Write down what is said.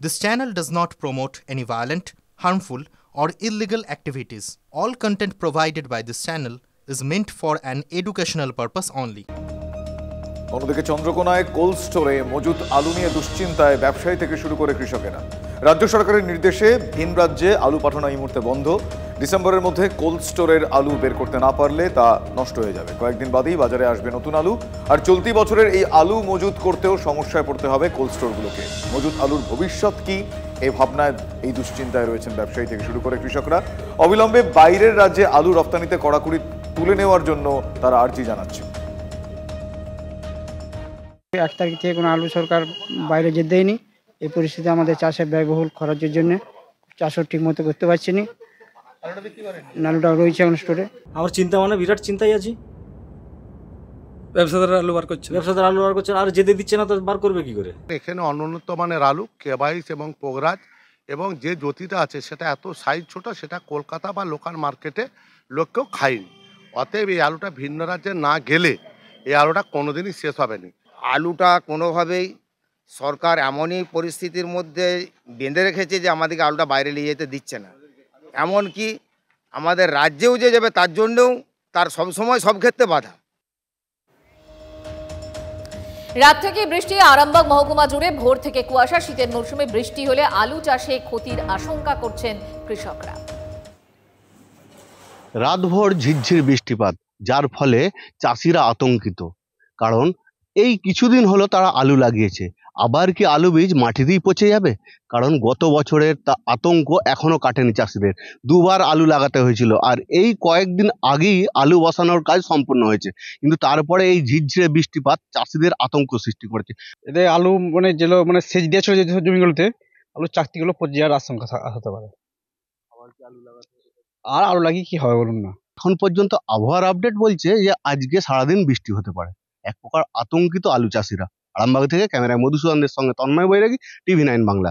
This channel does not promote any violent, harmful, or illegal activities. All content provided by this channel is meant for an educational purpose only. অন্যদিকে চন্দ্রকোনায় cold স্টোরে মজুত আলু নিয়ে দুশ্চিন্তায় ব্যবসায়ী থেকে শুরু করে কৃষকেরা। রাজ্য সরকারের নির্দেশে ভিন রাজ্যে আলু পাঠানো এই মুহূর্তে বন্ধ। ডিসেম্বরের মধ্যে কোল্ড স্টোরের আলু বের করতে না পারলে তা নষ্ট হয়ে যাবে। কয়েকদিন বাদেই বাজারে আসবে নতুন আলু। আর চলতি বছরের এই আলু মজুত করতেও সমস্যায় পড়তে হবে কোল্ড স্টোরগুলোকে। মজুত আলুর ভবিষ্যৎ কি, এই ভাবনায় এই দুশ্চিন্তায় রয়েছেন ব্যবসায়ী থেকে শুরু করে কৃষকরা। অবিলম্বে বাইরের রাজ্যে আলু রপ্তানিতে কড়াকড়ি তুলে নেওয়ার জন্য তারা আর্জি জানাচ্ছে। 1 তারিখ থেকে কোনো আলু সরকার বাইরে যেতে দেয়নি। এই পরিস্থিতি আমাদের চাষে ব্যয়বহুল খরচের জন্য চাষও ঠিক মতো করতে পারছি না। আলুটা রয়েছে এখন স্টোরে। আমার চিন্তা মানে বিরাট চিন্তায় আছি। ব্যবসাদাররা আলু বার করছে আর যেতে দিচ্ছে না, তো বার করবে কি করে? এখানে অনুন্নত মানের আলু কেবাইস এবং পোগরাজ এবং যে জ্যোতিটা আছে সেটা এত সাইজ ছোট, সেটা কলকাতা বা লোকাল মার্কেটে লোক কেউ খায়নি। অতএব এই আলুটা ভিন্ন রাজ্যে না গেলে এই আলুটা কোনোদিনই শেষ হবে না। আলুটা কোনোভাবেই সরকার এমনই পরিস্থিতির মধ্যে বেঁধে রেখেছে যে আমাদেরকে আলুটা বাইরে নিয়ে যেতে দিচ্ছে না। এমনকি আমাদের রাজ্যেও যে যাবে তার জন্যও তার সবসময় সব ক্ষেত্রে বাধা। রাত থেকে বৃষ্টি। আরামবাগ মহকুমা জুড়ে ভোর থেকে কুয়াশা। শীতের মৌসুমে বৃষ্টি হলে আলু চাষে ক্ষতির আশঙ্কা করছেন কৃষকরা। রাতভর ঝিরঝির বৃষ্টিপাত, যার ফলে চাষিরা আতঙ্কিত। কারণ এই কিছুদিন হলো তারা আলু লাগিয়েছে, আবার কি আলু বীজ মাটিতেই পচে যাবে? কারণ গত বছরের আতঙ্ক এখনো কাটেনি চাষিদের। 2 বার আলু লাগাতে হয়েছিল, আর এই কয়েকদিন আগেই আলু বসানোর কাজ সম্পূর্ণ হয়েছে, কিন্তু তারপরে এই ঝিরঝিরে বৃষ্টিপাত চাষিদের আতঙ্ক সৃষ্টি করেছে। এতে আলু যেগুলো সেচ দিয়ে চলে যেতে জমিগুলোতে আলু চাকতিগুলো পচে যাওয়ার আশঙ্কা হতে পারে। আর আলু লাগিয়ে কি হবে বলুন না। এখন পর্যন্ত আবহাওয়ার আপডেট বলছে যে আজকে সারাদিন বৃষ্টি হতে পারে। এক প্রকার আতঙ্কিত আলু চাষিরা। আরামবাগ থেকে ক্যামেরায় মধুসূদনদের সঙ্গে তন্ময় বৈরাগী, TV9 বাংলা।